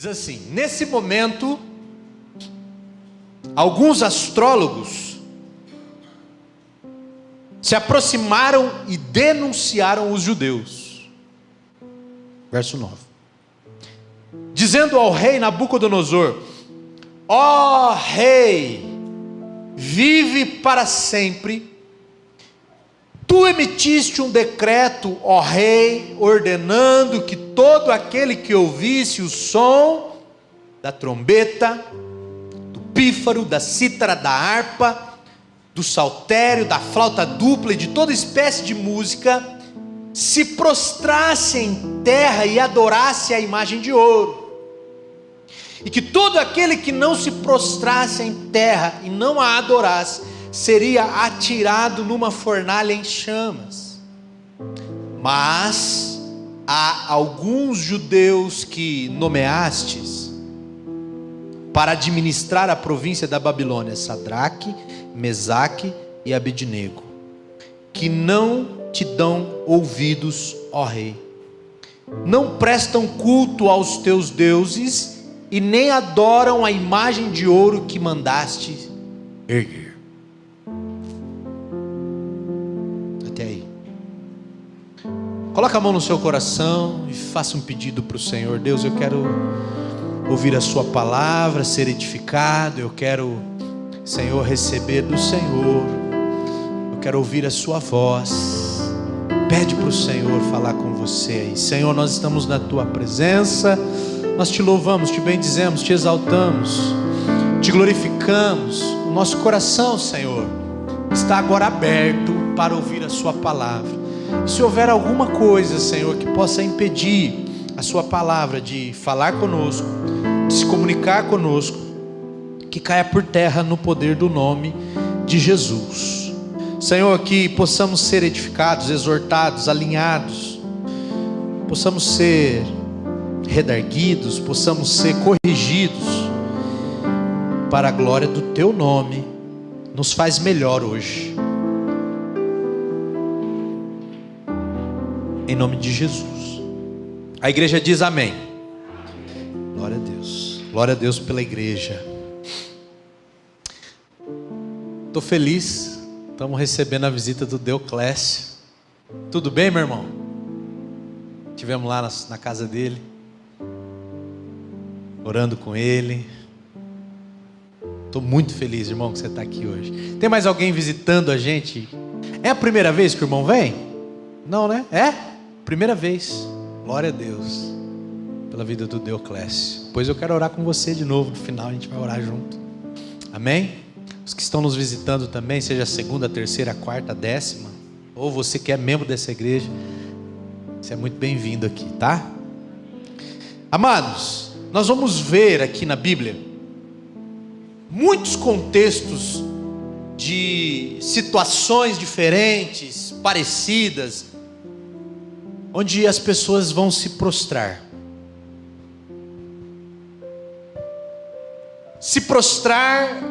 Diz assim: nesse momento, alguns astrólogos se aproximaram e denunciaram os judeus. Verso 9. Dizendo ao rei Nabucodonosor: ó rei, vive para sempre. Tu emitiste um decreto, ó rei, ordenando que todo aquele que ouvisse o som da trombeta, do pífaro, da cítara, da harpa, do saltério, da flauta dupla e de toda espécie de música, se prostrasse em terra e adorasse a imagem de ouro. E que todo aquele que não se prostrasse em terra e não a adorasse, seria atirado numa fornalha em chamas. Mas há alguns judeus que nomeastes para administrar a província da Babilônia, Sadraque, Mesaque e Abednego, que não te dão ouvidos, ó rei, não prestam culto aos teus deuses e nem adoram a imagem de ouro que mandaste erguer. Até aí. Coloca a mão no seu coração e faça um pedido para o Senhor. Deus, eu quero ouvir a sua palavra, ser edificado. Eu quero, Senhor, receber do Senhor. Eu quero ouvir a sua voz. Pede para o Senhor falar com você aí. Senhor, nós estamos na tua presença. Nós te louvamos, te bendizemos, te exaltamos, te glorificamos. O nosso coração, Senhor, está agora aberto para ouvir a sua palavra. Se houver alguma coisa, Senhor, que possa impedir a sua palavra de falar conosco, de se comunicar conosco, que caia por terra no poder do nome de Jesus. Senhor, que possamos ser edificados, exortados, alinhados, possamos ser redarguidos, possamos ser corrigidos para a glória do teu nome. Nos faz melhor hoje, em nome de Jesus. A igreja diz amém. Glória a Deus. Glória a Deus pela igreja. Estou feliz. Estamos recebendo a visita do Deoclésio. Tudo bem, meu irmão? Estivemos lá na casa dele, orando com ele. Estou muito feliz, irmão, que você está aqui hoje. Tem mais alguém visitando a gente? É a primeira vez que o irmão vem? Não, né? É? Primeira vez. Glória a Deus pela vida do Deoclésio. Pois eu quero orar com você de novo. No final a gente vai orar junto. Amém? Os que estão nos visitando também, seja a segunda, terceira, quarta, décima, ou você que é membro dessa igreja, você é muito bem-vindo aqui, tá? Amados, nós vamos ver aqui na Bíblia muitos contextos de situações diferentes, parecidas, onde as pessoas vão se prostrar. Se prostrar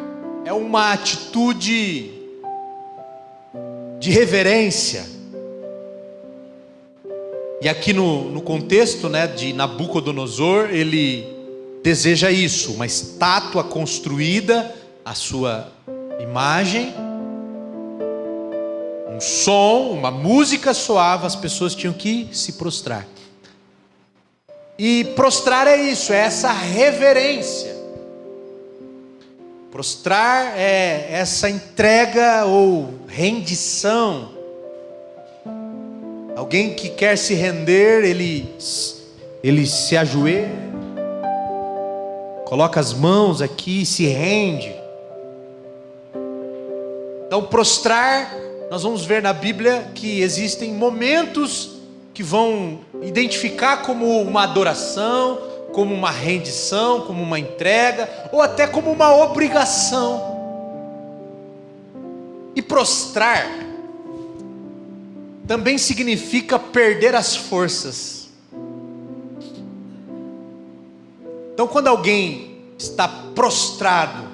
é uma atitude de reverência. E aqui no contexto, né, de Nabucodonosor, ele deseja isso, uma estátua construída à sua imagem, um som, uma música soava, as pessoas tinham que se prostrar. E prostrar é isso, é essa reverência. Prostrar é essa entrega ou rendição. Alguém que quer se render, ele se ajoelha, coloca as mãos aqui e se rende. Então, prostrar, nós vamos ver na Bíblia que existem momentos que vão identificar como uma adoração, como uma rendição, como uma entrega, ou até como uma obrigação. E prostrar também significa perder as forças. Então, quando alguém está prostrado,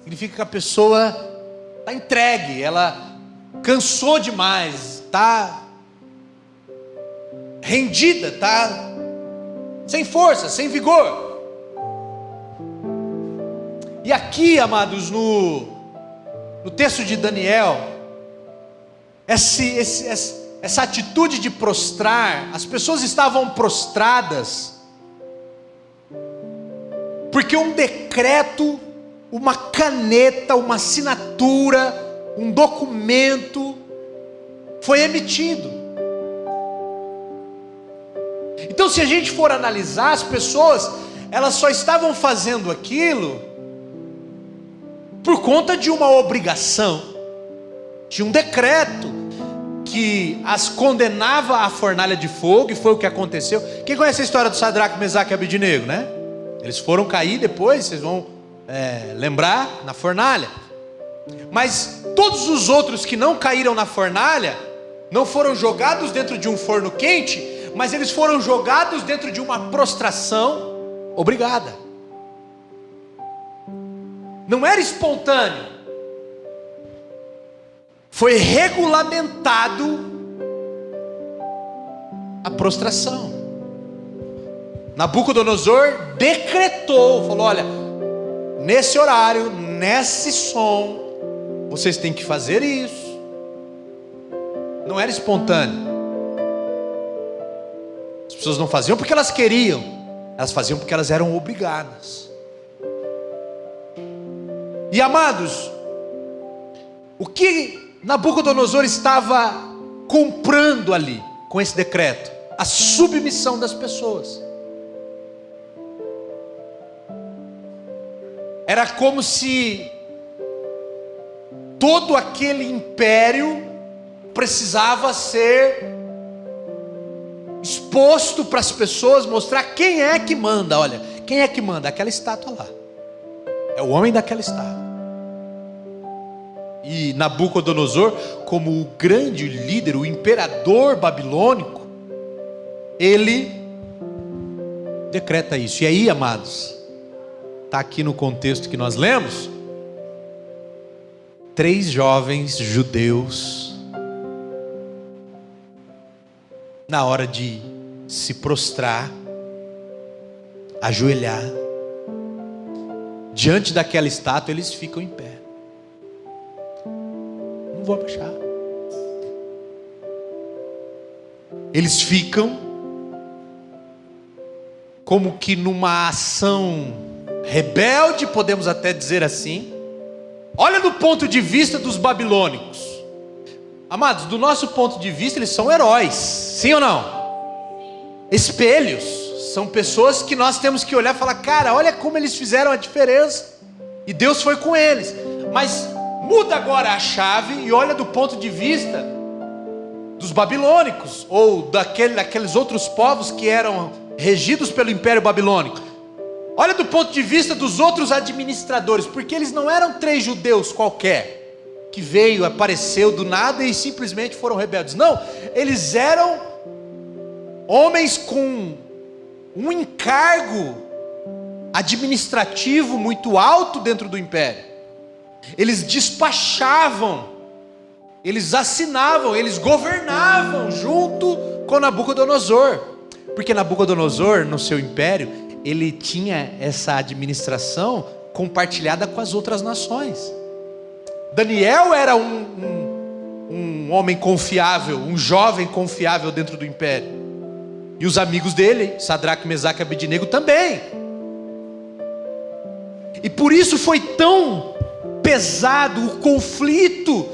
significa que a pessoa está entregue, ela cansou demais, está rendida, está sem força, sem vigor. E aqui, amados, no texto de Daniel, essa atitude de prostrar, as pessoas estavam prostradas, porque um decreto, uma caneta, uma assinatura, um documento foi emitido. Então, se a gente for analisar, as pessoas, elas só estavam fazendo aquilo por conta de uma obrigação, de um decreto que as condenava à fornalha de fogo, e foi o que aconteceu. Quem conhece a história do Sadraque, Mesaque e Abednego, né? Eles foram cair depois, vocês vão lembrar, na fornalha. Mas todos os outros que não caíram na fornalha, não foram jogados dentro de um forno quente, mas eles foram jogados dentro de uma prostração obrigada. Não era espontâneo, foi regulamentado a prostração. Nabucodonosor decretou, falou: olha, nesse horário, nesse som, vocês têm que fazer isso. Não era espontâneo. As pessoas não faziam porque elas queriam, elas faziam porque elas eram obrigadas. E amados, o que Nabucodonosor estava comprando ali com esse decreto? A submissão das pessoas. Era como se todo aquele império precisava ser exposto para as pessoas, mostrar quem é que manda. Olha, quem é que manda? Aquela estátua lá, é o homem daquela estátua. E Nabucodonosor, como o grande líder, o imperador babilônico, ele decreta isso. E aí, amados, está aqui no contexto que nós lemos, 3 jovens judeus, na hora de se prostrar, ajoelhar, diante daquela estátua, eles ficam em pé. Não vou abaixar. Eles ficam como que numa ação rebelde, podemos até dizer assim. Olha do ponto de vista dos babilônicos. Amados, do nosso ponto de vista, eles são heróis, sim ou não? Espelhos, são pessoas que nós temos que olhar e falar: cara, olha como eles fizeram a diferença, e Deus foi com eles. Mas muda agora a chave e olha do ponto de vista dos babilônicos, ou daqueles outros povos que eram regidos pelo Império Babilônico. Olha do ponto de vista dos outros administradores, porque eles não eram 3 judeus qualquer, que veio, apareceu do nada e simplesmente foram rebeldes. Não, eles eram homens com um encargo administrativo muito alto dentro do império. Eles despachavam, eles assinavam, eles governavam junto com Nabucodonosor, porque Nabucodonosor, no seu império, ele tinha essa administração compartilhada com as outras nações. Daniel era um homem confiável, um jovem confiável dentro do império. E os amigos dele, Sadraque, Mesaque e Abednego também. E por isso foi tão pesado o conflito.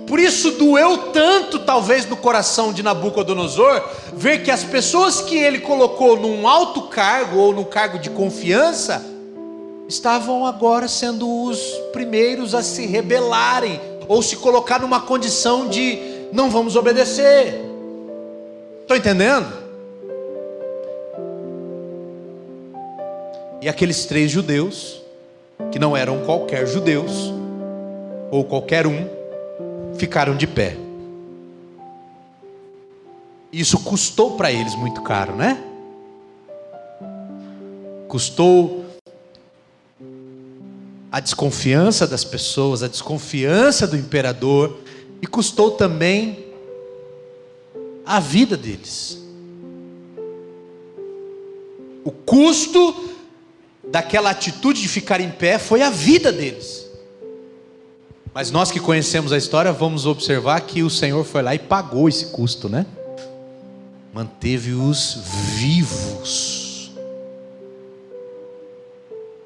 Por isso doeu tanto, talvez, no coração de Nabucodonosor, ver que as pessoas que ele colocou num alto cargo, ou num cargo de confiança, estavam agora sendo os primeiros a se rebelarem, ou se colocar numa condição de não vamos obedecer. Estão entendendo? E aqueles 3 judeus, que não eram qualquer judeus, ou qualquer um, ficaram de pé. Isso custou para eles muito caro, né? Custou a desconfiança das pessoas, a desconfiança do imperador, e custou também a vida deles. O custo daquela atitude de ficar em pé foi a vida deles. Mas nós que conhecemos a história, vamos observar que o Senhor foi lá e pagou esse custo, né? Manteve-os vivos.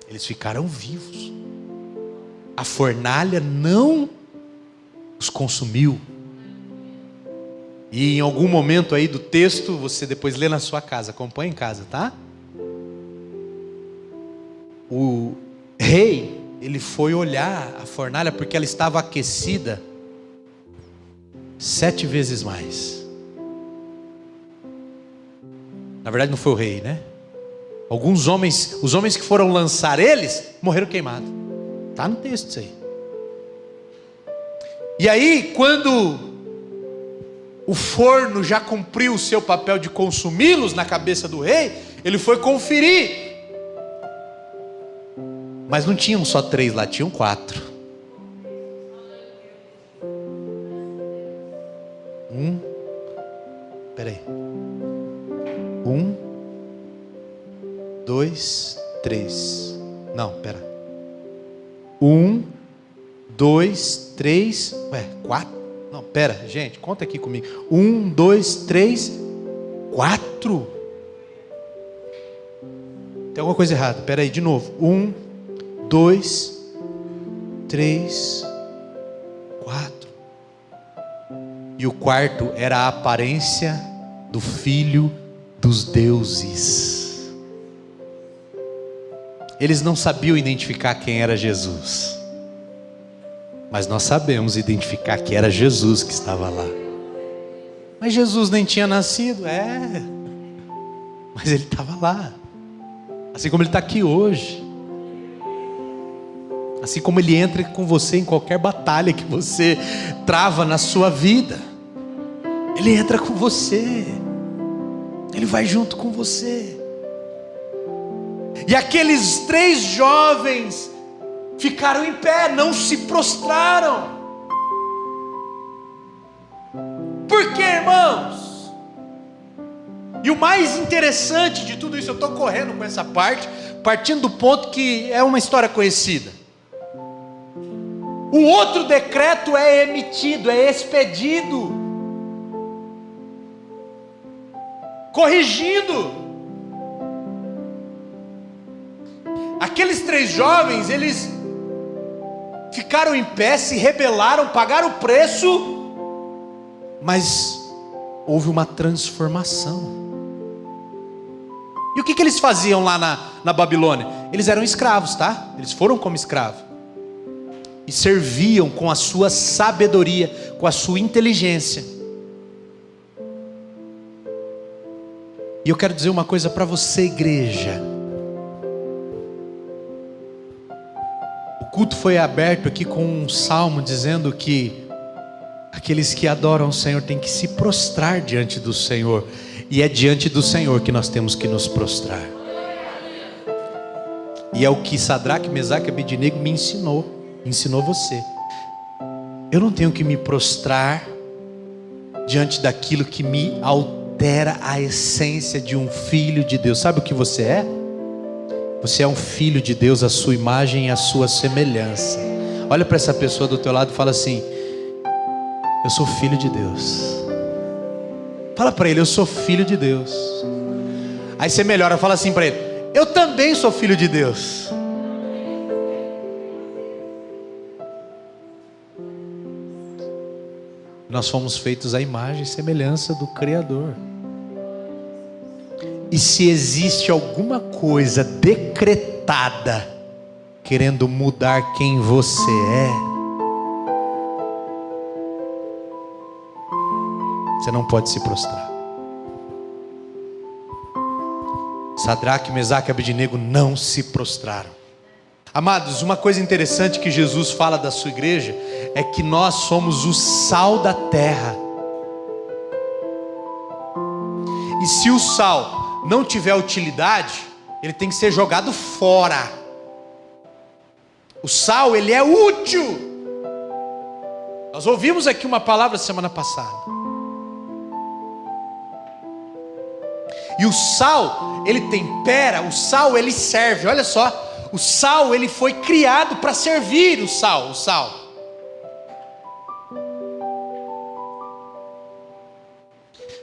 Eles ficaram vivos. A fornalha não os consumiu. E em algum momento aí do texto, você depois lê na sua casa, acompanha em casa, tá? O rei, ele foi olhar a fornalha porque ela estava aquecida 7 vezes mais. Na verdade não foi o rei, né? Alguns homens, os homens que foram lançar eles, morreram queimados. Está no texto isso aí. E aí, quando o forno já cumpriu o seu papel de consumi-los na cabeça do rei, ele foi conferir. Mas não tinham só 3 lá, tinham 4. Peraí. 1, 2, 3. Não, pera. 1, 2, 3. 4. Não, pera, gente, conta aqui comigo. 1, 2, 3, 4. Tem alguma coisa errada, pera aí, de novo. 1, 2, 3, 4. E o quarto era a aparência do Filho dos deuses. Eles não sabiam identificar quem era Jesus, mas nós sabemos identificar que era Jesus que estava lá. Mas Jesus nem tinha nascido, mas ele estava lá, assim como ele está aqui hoje. Assim como ele entra com você em qualquer batalha que você trava na sua vida, ele entra com você, ele vai junto com você. E aqueles 3 jovens ficaram em pé, não se prostraram. Por quê, irmãos? E o mais interessante de tudo isso, eu estou correndo com essa parte, partindo do ponto que é uma história conhecida. O outro decreto é emitido, é expedido, corrigindo. Aqueles 3 jovens, eles ficaram em pé, se rebelaram, pagaram o preço, mas houve uma transformação. E o que eles faziam lá na Babilônia? Eles eram escravos, tá? Eles foram como escravos. E serviam com a sua sabedoria, com a sua inteligência. E eu quero dizer uma coisa para você, igreja. O culto foi aberto aqui com um salmo dizendo que aqueles que adoram o Senhor têm que se prostrar diante do Senhor. E é diante do Senhor que nós temos que nos prostrar. E é o que Sadraque, Mesaque e Abednego me ensinou você. Eu não tenho que me prostrar diante daquilo que me altera a essência de um filho de Deus. Sabe o que você é? Você é um filho de Deus, a sua imagem e a sua semelhança. Olha para essa pessoa do teu lado e fala assim: eu sou filho de Deus. Fala para ele: eu sou filho de Deus. Aí você melhora, fala assim para ele: eu também sou filho de Deus. Nós fomos feitos à imagem e semelhança do Criador. E se existe alguma coisa decretada querendo mudar quem você é, você não pode se prostrar. Sadraque, Mesaque e Abednego não se prostraram. Amados, uma coisa interessante que Jesus fala da sua igreja é que nós somos o sal da terra. E se o sal não tiver utilidade, ele tem que ser jogado fora. O sal, ele é útil. Nós ouvimos aqui uma palavra semana passada. E o sal, ele tempera, o sal ele serve. Olha só, o sal ele foi criado para servir. O sal.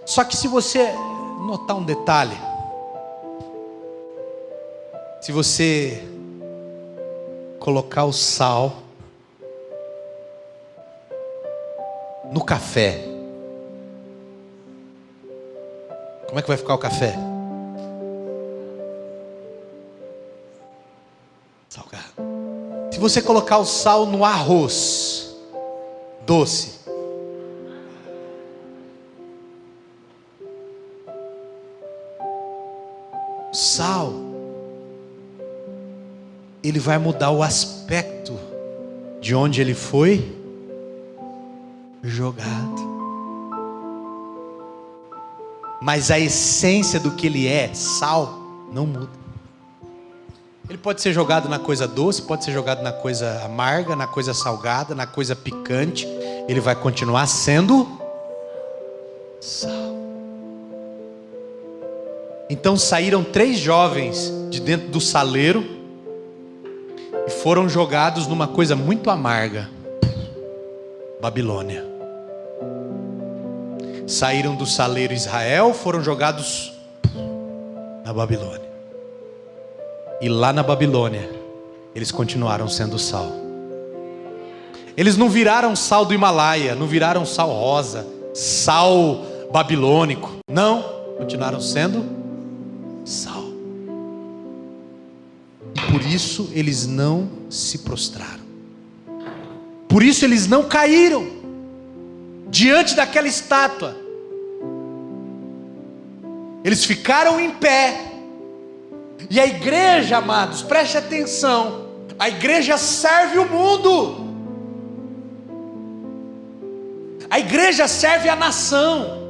Só que se você notar um detalhe, se você colocar o sal no café, como é que vai ficar o café? Salgado. Se você colocar o sal no arroz doce, o sal, ele vai mudar o aspecto de onde ele foi jogado. Mas a essência do que ele é, sal, não muda. Ele pode ser jogado na coisa doce, pode ser jogado na coisa amarga, na coisa salgada, na coisa picante. Ele vai continuar sendo sal. Então saíram 3 jovens de dentro do saleiro e foram jogados numa coisa muito amarga, Babilônia. Saíram do saleiro Israel, foram jogados na Babilônia. E lá na Babilônia, eles continuaram sendo sal. Eles não viraram sal do Himalaia, não viraram sal rosa, sal babilônico. Não, continuaram sendo sal. E por isso eles não se prostraram. Por isso eles não caíram diante daquela estátua. Eles ficaram em pé. E a igreja, amados, preste atenção, a igreja serve o mundo. A igreja serve a nação.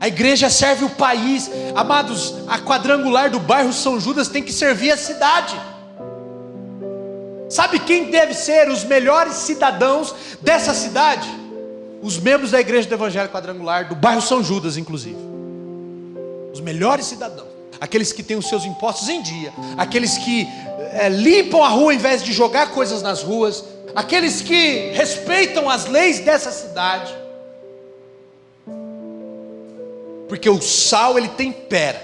A igreja serve o país. Amados, a quadrangular do bairro São Judas tem que servir a cidade. Sabe quem deve ser os melhores cidadãos dessa cidade? Os membros da igreja do Evangelho Quadrangular do bairro São Judas, inclusive. Os melhores cidadãos. Aqueles que têm os seus impostos em dia. Aqueles que limpam a rua em vez de jogar coisas nas ruas. Aqueles que respeitam as leis dessa cidade. Porque o sal, ele tempera.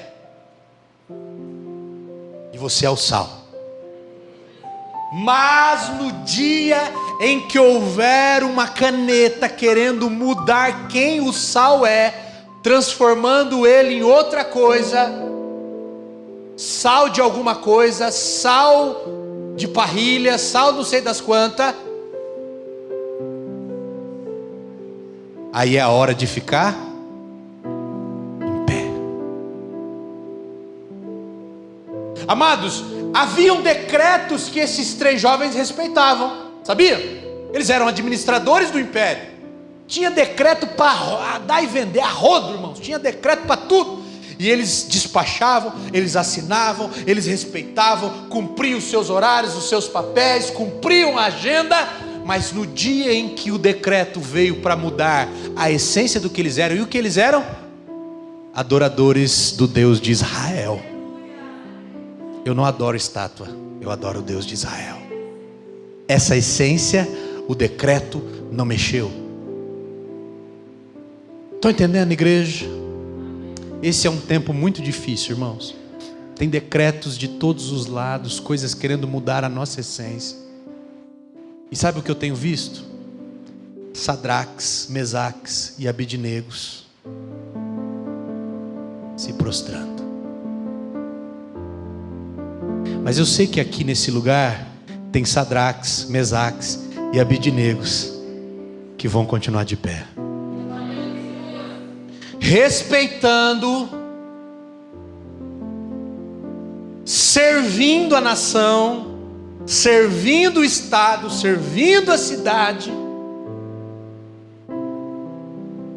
E você é o sal. Mas no dia em que houver uma caneta querendo mudar quem o sal é, transformando ele em outra coisa, sal de alguma coisa, sal de parrilha, sal não sei das quantas, aí é a hora de ficar em pé. Amados, haviam decretos que esses 3 jovens respeitavam, sabia? Eles eram administradores do império. Tinha decreto para dar e vender a rodo, irmãos. Tinha decreto para tudo. E eles despachavam, eles assinavam, eles respeitavam, cumpriam os seus horários, os seus papéis, cumpriam a agenda. Mas no dia em que o decreto veio para mudar a essência do que eles eram, e o que eles eram? Adoradores do Deus de Israel. Eu não adoro estátua, eu adoro o Deus de Israel. Essa essência, o decreto não mexeu. Estão entendendo, igreja? Esse é um tempo muito difícil, irmãos. Tem decretos de todos os lados, coisas querendo mudar a nossa essência. E sabe o que eu tenho visto? Sadraques, Mesaques e Abidnegos se prostrando. Mas eu sei que aqui nesse lugar tem Sadraques, Mesaques e Abidnegos que vão continuar de pé, respeitando, servindo a nação, servindo o estado, servindo a cidade.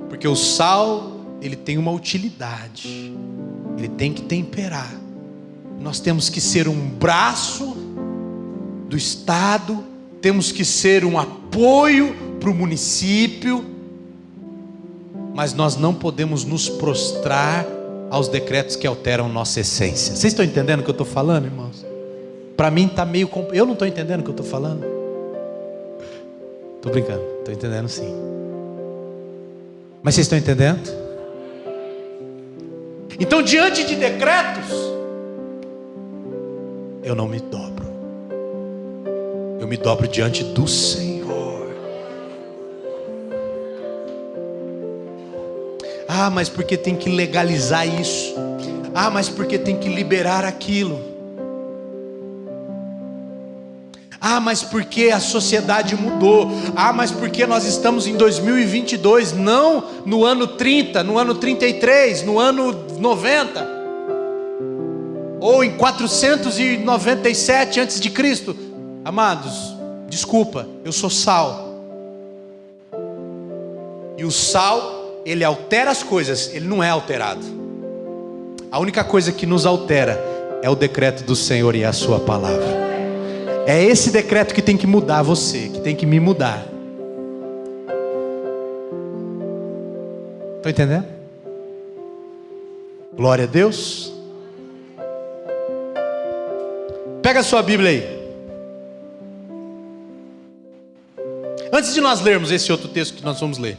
Porque o sal, ele tem uma utilidade, ele tem que temperar. Nós temos que ser um braço do estado, temos que ser um apoio para o município, mas nós não podemos nos prostrar aos decretos que alteram nossa essência. Vocês estão entendendo o que eu estou falando, irmãos? Para mim está meio... Eu não estou entendendo o que eu estou falando. Estou brincando, estou entendendo sim. Mas vocês estão entendendo? Então, diante de decretos, eu não me dobro. Eu me dobro diante do Senhor. Ah, mas porque tem que legalizar isso? Ah, mas porque tem que liberar aquilo? Ah, mas porque a sociedade mudou? Ah, mas porque nós estamos em 2022, não no ano 30, no ano 33, no ano 90, ou em 497 antes de Cristo. Amados, desculpa, eu sou sal. E o sal, ele altera as coisas, ele não é alterado. A única coisa que nos altera é o decreto do Senhor e a sua palavra. É esse decreto que tem que mudar você, que tem que me mudar. Estão entendendo? Glória a Deus. Pega a sua Bíblia aí. Antes de nós lermos esse outro texto que nós vamos ler.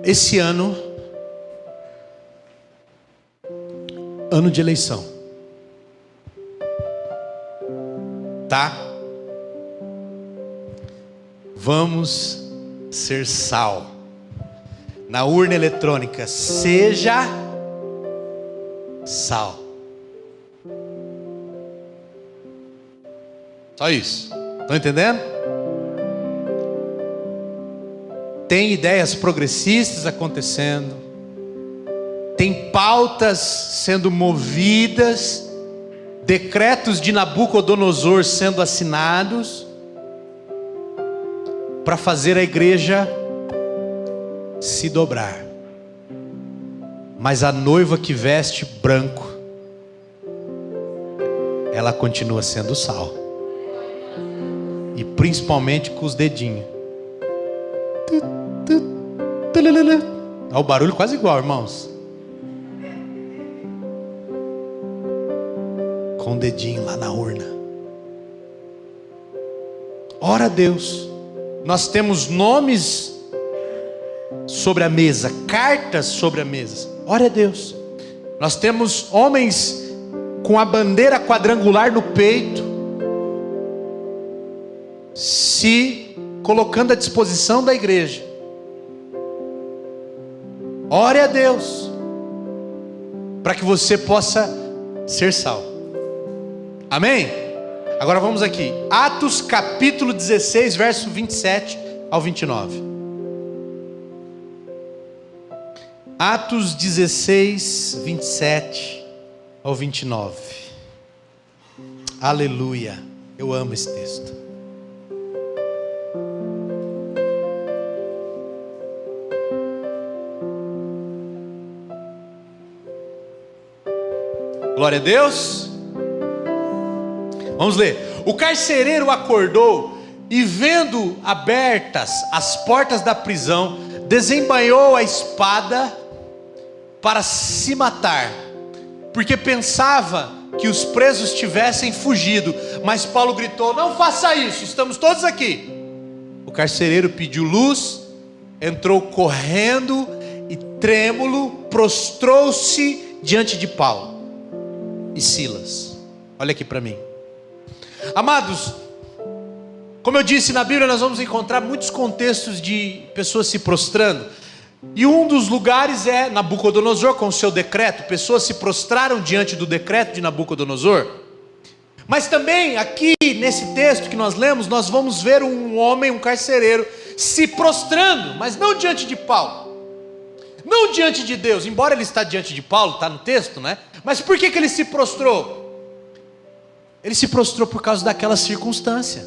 Esse ano de eleição. Tá? Vamos ser sal. Na urna eletrônica, seja sal. Só isso. Estão entendendo? Tem ideias progressistas acontecendo. Tem pautas sendo movidas. Decretos de Nabucodonosor sendo assinados para fazer a igreja se dobrar. Mas a noiva que veste branco, ela continua sendo sal. E principalmente com os dedinhos. Olha o barulho quase igual, irmãos. Com o dedinho lá na urna. Ora a Deus. Nós temos nomes sobre a mesa, cartas sobre a mesa. Ora a Deus. Nós temos homens com a bandeira quadrangular no peito, se colocando à disposição da igreja. Ore a Deus, para que você possa ser sal. Amém? Agora vamos aqui. Atos capítulo 16, verso 27 ao 29. Atos 16, 27 ao 29. Aleluia. Eu amo esse texto. Glória a Deus. Vamos ler. O carcereiro acordou e, vendo abertas as portas da prisão, desembainhou a espada para se matar, porque pensava que os presos tivessem fugido. Mas Paulo gritou: não faça isso, estamos todos aqui. O carcereiro pediu luz, entrou correndo e trêmulo, prostrou-se diante de Paulo e Silas. Olha aqui para mim. Amados, como eu disse, na Bíblia nós vamos encontrar muitos contextos de pessoas se prostrando. E um dos lugares é Nabucodonosor com o seu decreto. Pessoas se prostraram diante do decreto de Nabucodonosor. Mas também aqui nesse texto que nós lemos, nós vamos ver um homem, um carcereiro, se prostrando, mas não diante de Paulo, não diante de Deus. Embora ele está diante de Paulo, está no texto, né? Mas por que ele se prostrou? Ele se prostrou por causa daquela circunstância.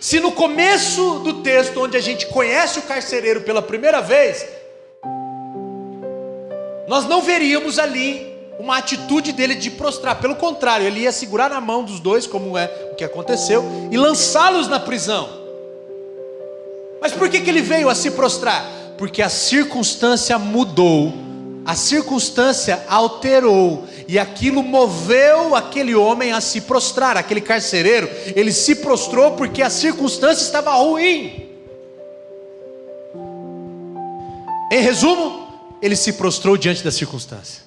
Se no começo do texto, onde a gente conhece o carcereiro pela primeira vez, nós não veríamos ali uma atitude dele de prostrar. Pelo contrário, ele ia segurar na mão dos dois, como é o que aconteceu, e lançá-los na prisão. Mas por que ele veio a se prostrar? Porque a circunstância mudou, a circunstância alterou, e aquilo moveu aquele homem a se prostrar. Aquele carcereiro, ele se prostrou porque a circunstância estava ruim. Em resumo, ele se prostrou diante da circunstância.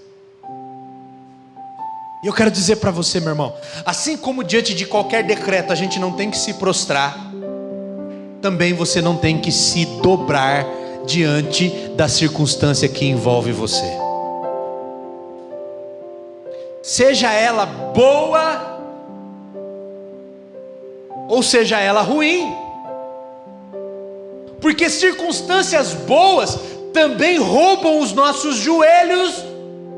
E eu quero dizer para você, meu irmão, assim como diante de qualquer decreto a gente não tem que se prostrar, também você não tem que se dobrar diante da circunstância que envolve você. Seja ela boa, ou seja ela ruim. Porque circunstâncias boas também roubam os nossos joelhos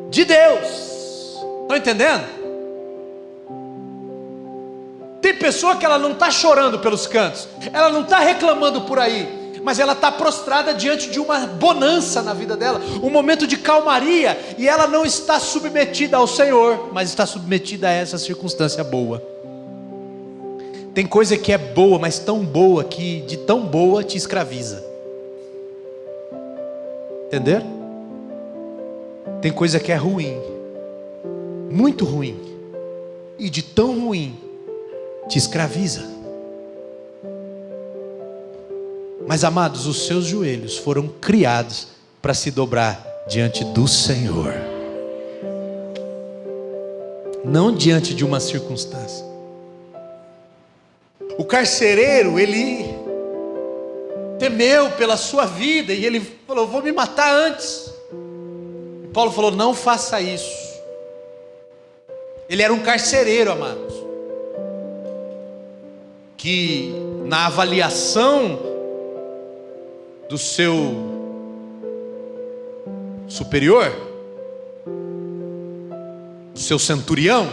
de Deus. Estão entendendo? Tem pessoa que ela não está chorando pelos cantos, ela não está reclamando por aí, mas ela está prostrada diante de uma bonança na vida dela, um momento de calmaria, e ela não está submetida ao Senhor, mas está submetida a essa circunstância boa. Tem coisa que é boa, mas tão boa que de tão boa te escraviza. Entender? Tem coisa que é ruim, muito ruim, e de tão ruim te escraviza. Mas amados, os seus joelhos foram criados para se dobrar diante do Senhor, não diante de uma circunstância. O carcereiro, ele temeu pela sua vida, e ele falou: vou me matar antes. E Paulo falou: não faça isso. Ele era um carcereiro, amados, que na avaliação do seu superior, do seu centurião,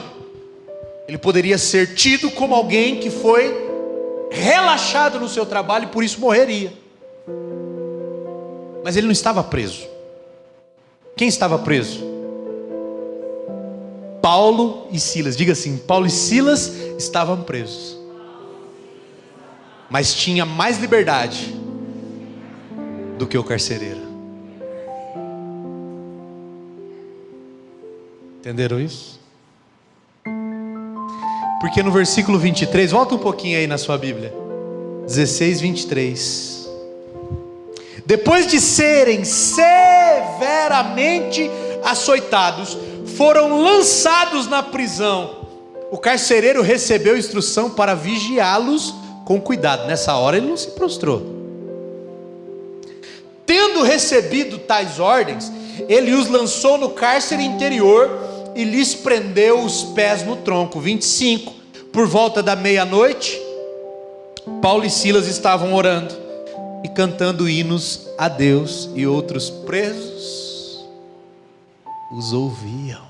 ele poderia ser tido como alguém que foi relaxado no seu trabalho e por isso morreria. Mas ele não estava preso. Quem estava preso? Paulo e Silas. Diga assim: Paulo e Silas estavam presos, mas tinha mais liberdade do que o carcereiro. Entenderam isso? Porque no versículo 23, volta um pouquinho aí na sua Bíblia, 16, 23. Depois de serem severamente açoitados, foram lançados na prisão. O carcereiro recebeu instrução para vigiá-los com cuidado. Nessa hora ele não se prostrou. Tendo recebido tais ordens, ele os lançou no cárcere interior e lhes prendeu os pés no tronco. 25. Por volta da meia-noite, Paulo e Silas estavam orando e cantando hinos a Deus, e outros presos os ouviam.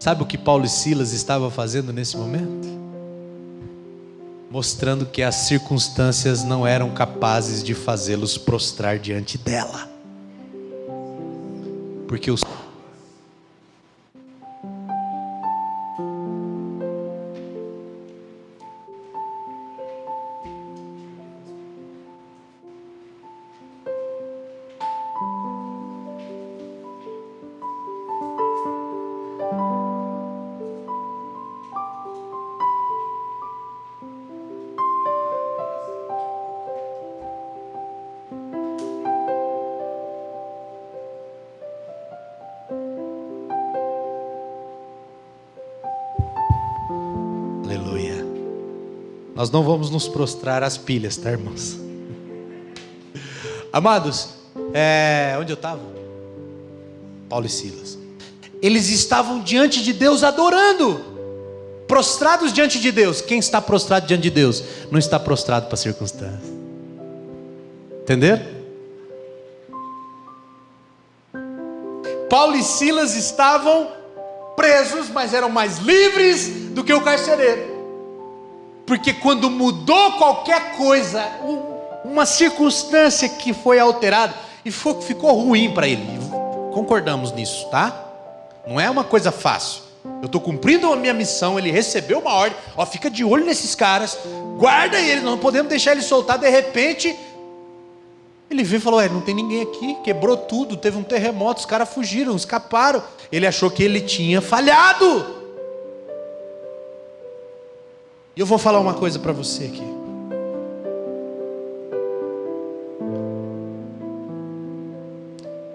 Sabe o que Paulo e Silas estavam fazendo nesse momento? Mostrando que as circunstâncias não eram capazes de fazê-los prostrar diante dela. Porque os nós não vamos nos prostrar às pilhas, tá, irmãos? Amados, onde eu estava? Paulo e Silas. Eles estavam diante de Deus adorando, prostrados diante de Deus. Quem está prostrado diante de Deus não está prostrado para a circunstância. Entenderam? Paulo e Silas estavam presos, mas eram mais livres do que o carcereiro. Porque quando mudou qualquer coisa, uma circunstância que foi alterada, e ficou ruim para ele, concordamos nisso, tá? Não é uma coisa fácil. Eu estou cumprindo a minha missão, ele recebeu uma ordem, fica de olho nesses caras, guarda eles, não podemos deixar ele soltar. De repente, Ele veio e falou: não tem ninguém aqui, quebrou tudo, teve um terremoto, os caras fugiram, escaparam. Ele achou que ele tinha falhado. E eu vou falar uma coisa para você aqui.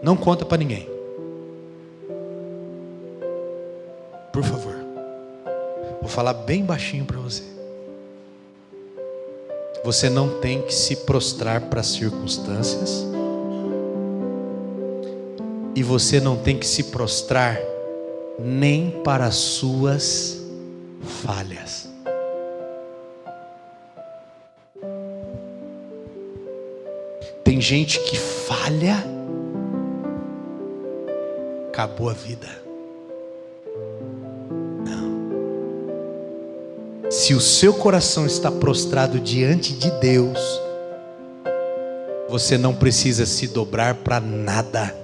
Não conta para ninguém. Por favor. Vou falar bem baixinho para você. Você não tem que se prostrar para as circunstâncias. E você não tem que se prostrar nem para as suas falhas. Tem gente que falha, acabou a vida. Não. Se o seu coração está prostrado diante de Deus, você não precisa se dobrar para nada,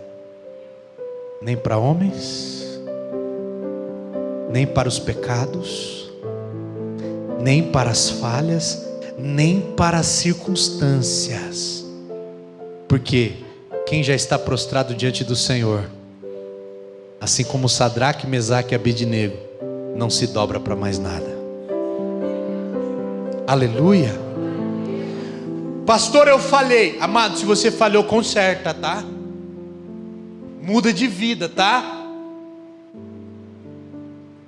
nem para homens, nem para os pecados, nem para as falhas, nem para as circunstâncias. Porque quem já está prostrado diante do Senhor, assim como Sadraque, Mesaque e Abednego, não se dobra para mais nada. Aleluia. Pastor, eu falhei. Amado, se você falhou, conserta, tá? Muda de vida, tá?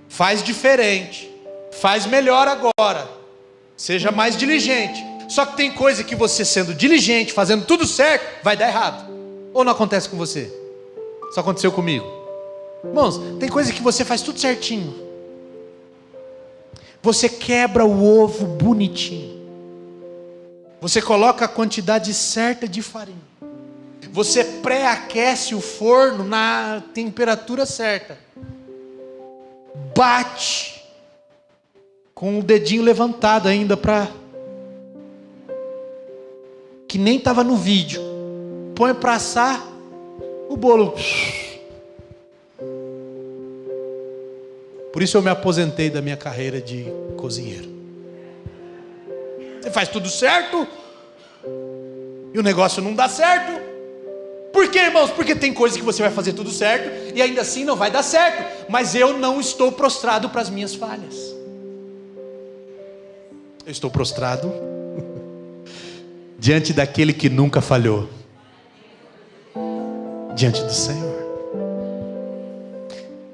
Faz diferente. Faz melhor agora. Seja mais diligente. Só que tem coisa que você sendo diligente, fazendo tudo certo, vai dar errado. Ou não acontece com você? Só aconteceu comigo. Irmãos, tem coisa que você faz tudo certinho. Você quebra o ovo bonitinho. Você coloca a quantidade certa de farinha. Você pré-aquece o forno na temperatura certa. Bate com o dedinho levantado ainda para... que nem estava no vídeo. Põe para assar o bolo. Por isso eu me aposentei da minha carreira de cozinheiro. Você faz tudo certo e o negócio não dá certo. Por quê, irmãos? Porque tem coisas que você vai fazer tudo certo e ainda assim não vai dar certo. Mas eu não estou prostrado para as minhas falhas. Eu estou prostrado diante daquele que nunca falhou, diante do Senhor.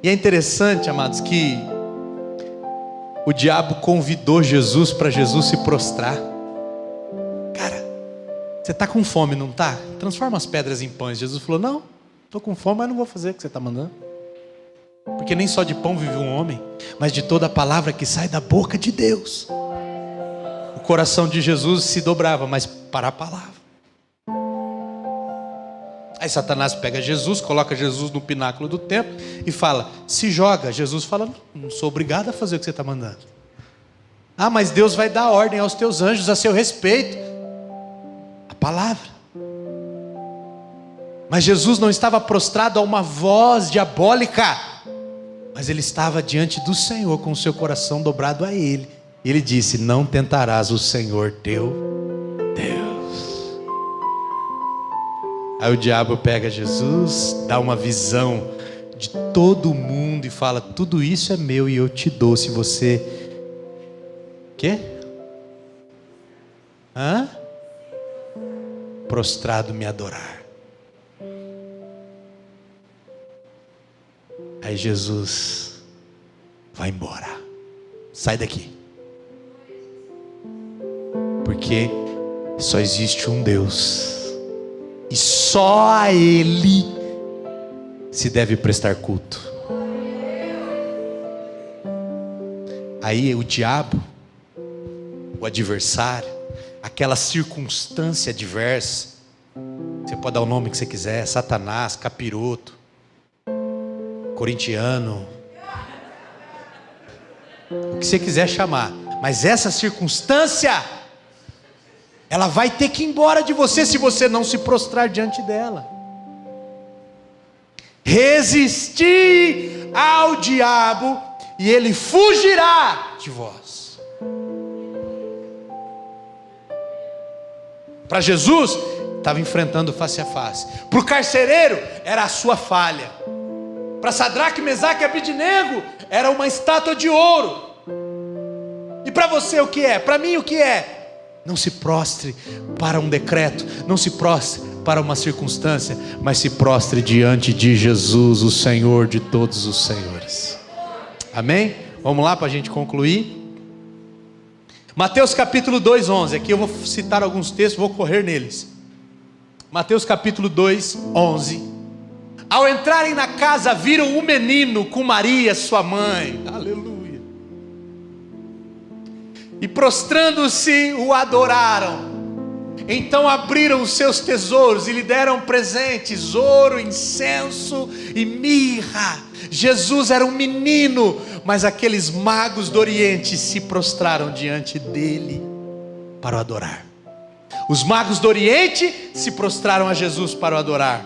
E é interessante, amados, que o diabo convidou Jesus para Jesus se prostrar. Cara, você está com fome, não está? Transforma as pedras em pães. Jesus falou: não, estou com fome, mas não vou fazer o que você está mandando. Porque nem só de pão vive um homem, mas de toda a palavra que sai da boca de Deus. O coração de Jesus se dobrava, mas para a palavra. Aí Satanás pega Jesus, coloca Jesus no pináculo do templo e fala: se joga. Jesus fala: não sou obrigado a fazer o que você está mandando. Ah, mas Deus vai dar ordem aos teus anjos a seu respeito. A palavra. Mas Jesus não estava prostrado a uma voz diabólica, mas ele estava diante do Senhor com o seu coração dobrado a Ele. E ele disse: não tentarás o Senhor teu Deus. Aí o diabo pega Jesus, dá uma visão de todo mundo e fala: tudo isso é meu e eu te dou se você... Quê? Hã? Prostrado me adorar. Aí Jesus vai embora. Sai daqui. Porque só existe um Deus. E só a Ele se deve prestar culto. Aí o diabo, o adversário, aquela circunstância adversa, você pode dar o nome que você quiser: Satanás, capiroto, corintiano, o que você quiser chamar. Mas essa circunstância, ela vai ter que ir embora de você se você não se prostrar diante dela. Resistir ao diabo e ele fugirá de vós. Para Jesus, estava enfrentando face a face. Para o carcereiro, era a sua falha. Para Sadraque, Mesaque e Abednego, era uma estátua de ouro. E para você o que é? Para mim o que é? Não se prostre para um decreto, não se prostre para uma circunstância, mas se prostre diante de Jesus, o Senhor de todos os senhores. Amém? Vamos lá para a gente concluir. Mateus capítulo 2, 11. Aqui eu vou citar alguns textos, vou correr neles. Mateus capítulo 2, 11. Ao entrarem na casa, viram um menino com Maria, sua mãe. Aleluia. E prostrando-se, o adoraram. Então abriram os seus tesouros e lhe deram presentes: ouro, incenso e mirra. Jesus era um menino, mas aqueles magos do Oriente se prostraram diante dele para o adorar. Os magos do Oriente se prostraram a Jesus para o adorar.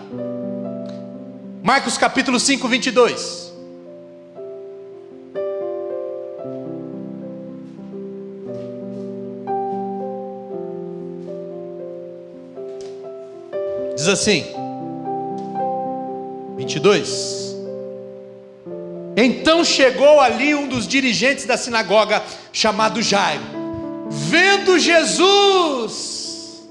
Marcos capítulo 5, 22. Diz assim, 22. Então chegou ali um dos dirigentes da sinagoga, chamado Jairo. Vendo Jesus,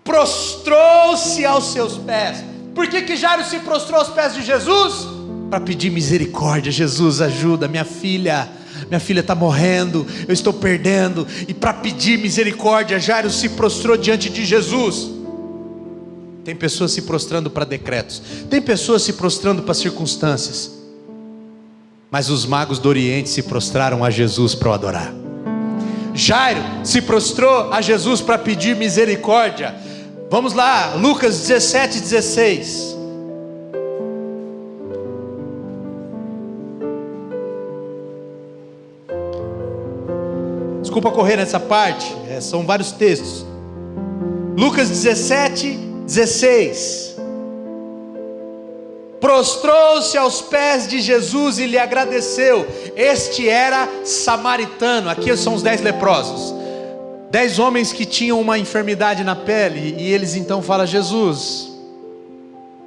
prostrou-se aos seus pés. Por que Jairo se prostrou aos pés de Jesus? Para pedir misericórdia. Jesus, ajuda minha filha está morrendo, eu estou perdendo. E para pedir misericórdia, Jairo se prostrou diante de Jesus. Tem pessoas se prostrando para decretos, tem pessoas se prostrando para circunstâncias, mas os magos do Oriente se prostraram a Jesus para o adorar. Jairo se prostrou a Jesus para pedir misericórdia. Vamos lá, Lucas 17, 16. Desculpa correr nessa parte, são vários textos. Lucas 17, 16. Prostrou-se aos pés de Jesus e lhe agradeceu. Este era samaritano. Aqui são os 10 leprosos, 10 homens que tinham uma enfermidade na pele. E eles então falam: Jesus,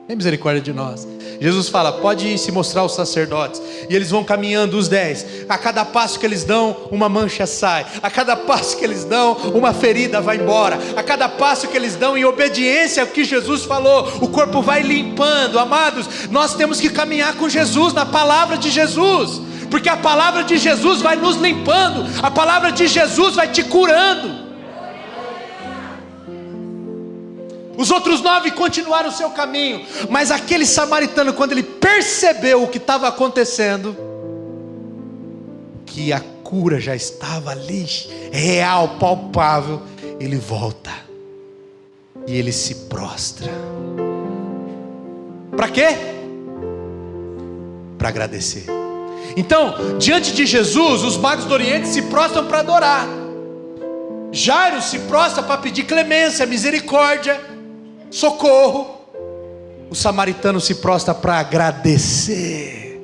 tem misericórdia de nós. Jesus fala: pode ir se mostrar aos sacerdotes. E eles vão caminhando, os 10. A cada passo que eles dão, uma mancha sai. A cada passo que eles dão, uma ferida vai embora. A cada passo que eles dão, em obediência ao que Jesus falou, o corpo vai limpando. Amados, nós temos que caminhar com Jesus, na palavra de Jesus, porque a palavra de Jesus vai nos limpando. A palavra de Jesus vai te curando. Os outros 9 continuaram o seu caminho, mas aquele samaritano, quando ele percebeu o que estava acontecendo, que a cura já estava ali, real, palpável, ele volta e ele se prostra. Para quê? Para agradecer. Então, diante de Jesus, os magos do Oriente se prostram para adorar. Jairo se prostra para pedir clemência, misericórdia, socorro. O samaritano se prostra para agradecer.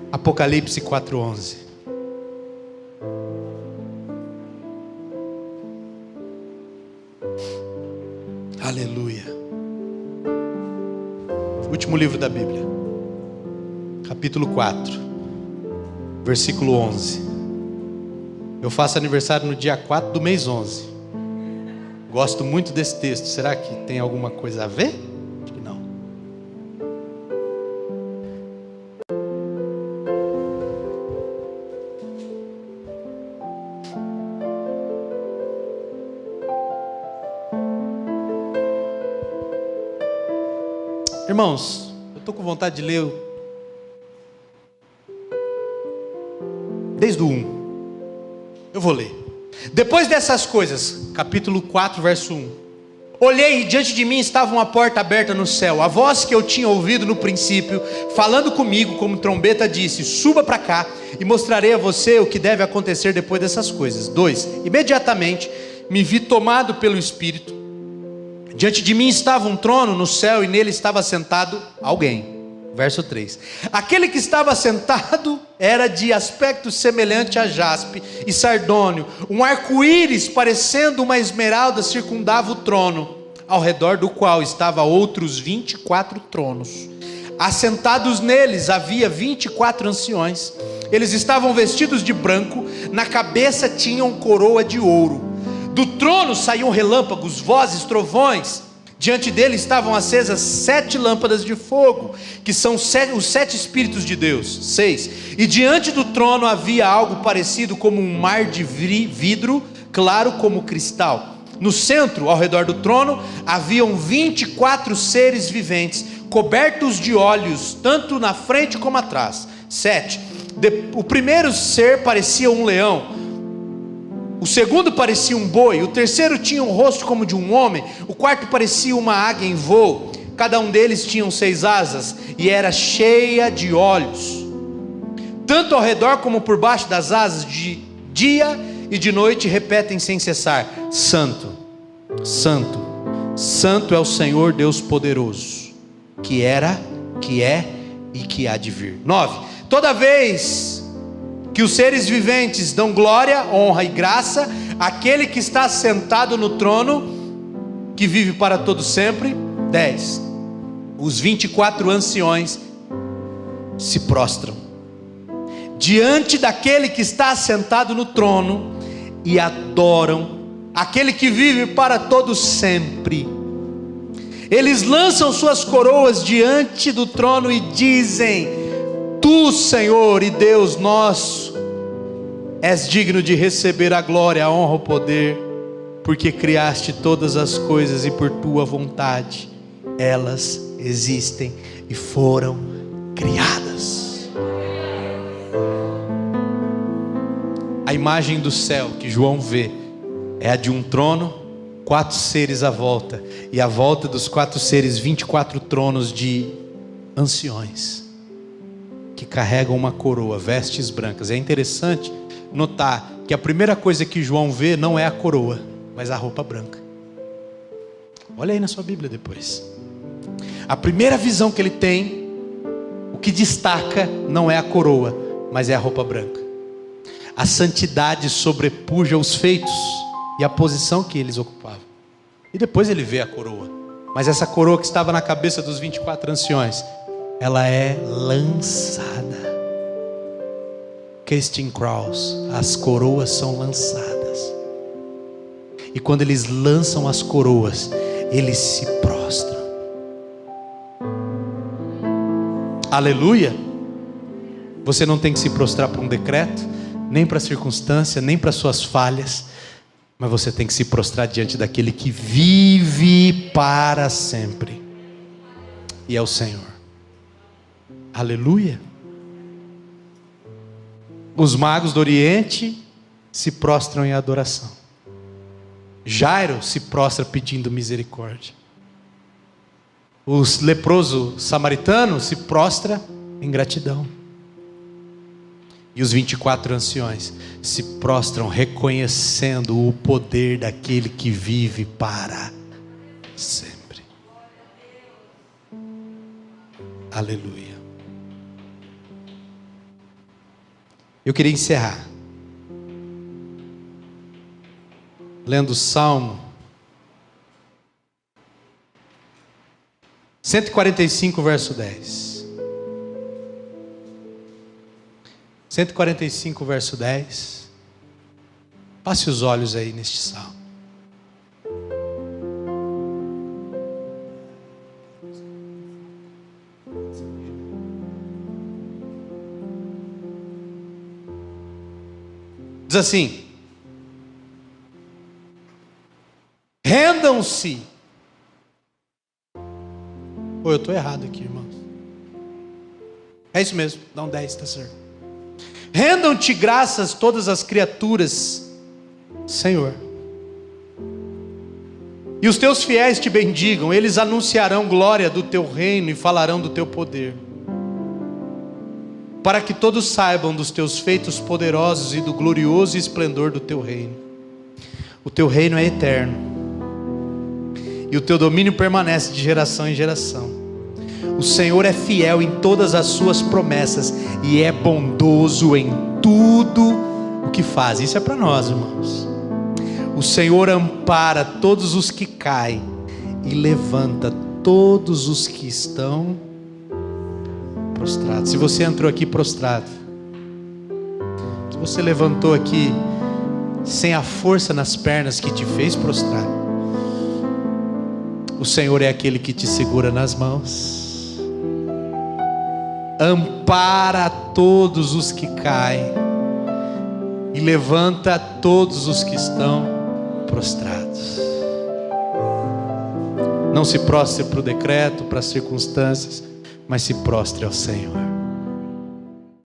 Apocalipse 4:11. Aleluia. Último livro da Bíblia, capítulo 4, versículo 11. Eu faço aniversário no dia 4 do mês 11. Gosto muito desse texto. Será que tem alguma coisa a ver? Acho que não. Irmãos, eu estou com vontade de ler desde o 1. Eu vou ler. Depois dessas coisas, capítulo 4, verso 1. Olhei e diante de mim estava uma porta aberta no céu. A voz que eu tinha ouvido no princípio, falando comigo como trombeta, disse: suba para cá e mostrarei a você o que deve acontecer depois dessas coisas. 2. Imediatamente me vi tomado pelo Espírito. Diante de mim estava um trono no céu e nele estava sentado alguém. Verso 3: aquele que estava sentado era de aspecto semelhante a jaspe e sardônio, um arco-íris parecendo uma esmeralda circundava o trono, ao redor do qual estavam outros 24 tronos. Assentados neles havia 24 anciões. Eles estavam vestidos de branco, na cabeça tinham coroa de ouro. Do trono saíam relâmpagos, vozes, trovões. Diante dele estavam acesas 7 lâmpadas de fogo, que são os 7 Espíritos de Deus. 6. E diante do trono havia algo parecido como um mar de vidro, claro como cristal. No centro, ao redor do trono, haviam 24 seres viventes, cobertos de olhos, tanto na frente como atrás. 7. O primeiro ser parecia um leão, o segundo parecia um boi, o terceiro tinha um rosto como de um homem, o quarto parecia uma águia em voo. Cada um deles tinha 6 asas e era cheia de olhos, tanto ao redor como por baixo das asas. De dia e de noite repetem sem cessar: Santo, Santo, Santo é o Senhor Deus poderoso, que era, que é e que há de vir. 9. Toda vez que os seres viventes dão glória, honra e graça àquele que está sentado no trono, que vive para todo sempre. 10. Os 24 anciões se prostram diante daquele que está sentado no trono e adoram aquele que vive para todo sempre. Eles lançam suas coroas diante do trono e dizem: Tu, Senhor e Deus nosso, és digno de receber a glória, a honra, o poder, porque criaste todas as coisas e por tua vontade elas existem e foram criadas. A imagem do céu que João vê é a de um trono, 4 seres à volta, e à volta dos 4 seres 24 tronos de anciões que carregam uma coroa, vestes brancas. É interessante notar que a primeira coisa que João vê não é a coroa, mas a roupa branca. Olha aí na sua Bíblia depois. A primeira visão que ele tem, o que destaca não é a coroa, mas é a roupa branca. A santidade sobrepuja os feitos e a posição que eles ocupavam. E depois ele vê a coroa, mas essa coroa que estava na cabeça dos 24 anciões, ela é lançada. Casting crowns, as coroas são lançadas. E quando eles lançam as coroas, eles se prostram. Aleluia. Você não tem que se prostrar para um decreto, nem para a circunstância, nem para suas falhas, mas você tem que se prostrar diante daquele que vive para sempre, e é o Senhor. Aleluia. Os magos do Oriente se prostram em adoração. Jairo se prostra pedindo misericórdia. O leproso samaritano se prostra em gratidão. E os 24 anciões se prostram reconhecendo o poder daquele que vive para sempre. Aleluia. Eu queria encerrar lendo o Salmo 145, verso 10. 145, verso 10. Passe os olhos aí neste salmo. Diz assim: rendam-se. Pô, eu estou errado aqui, irmãos. É isso mesmo, dá um 10, está certo. Rendam-te graças todas as criaturas, Senhor, e os teus fiéis te bendigam. Eles anunciarão glória do teu reino e falarão do teu poder, para que todos saibam dos teus feitos poderosos e do glorioso esplendor do teu reino. O teu reino é eterno, e o teu domínio permanece de geração em geração. O Senhor é fiel em todas as suas promessas e é bondoso em tudo o que faz. Isso é para nós, irmãos. O Senhor ampara todos os que caem e levanta todos os que estão prostrados. Se você entrou aqui prostrado, se você levantou aqui sem a força nas pernas que te fez prostrar, o Senhor é aquele que te segura nas mãos, ampara todos os que caem e levanta todos os que estão prostrados. Não se prostre para o decreto, para as circunstâncias, mas se prostre ao Senhor.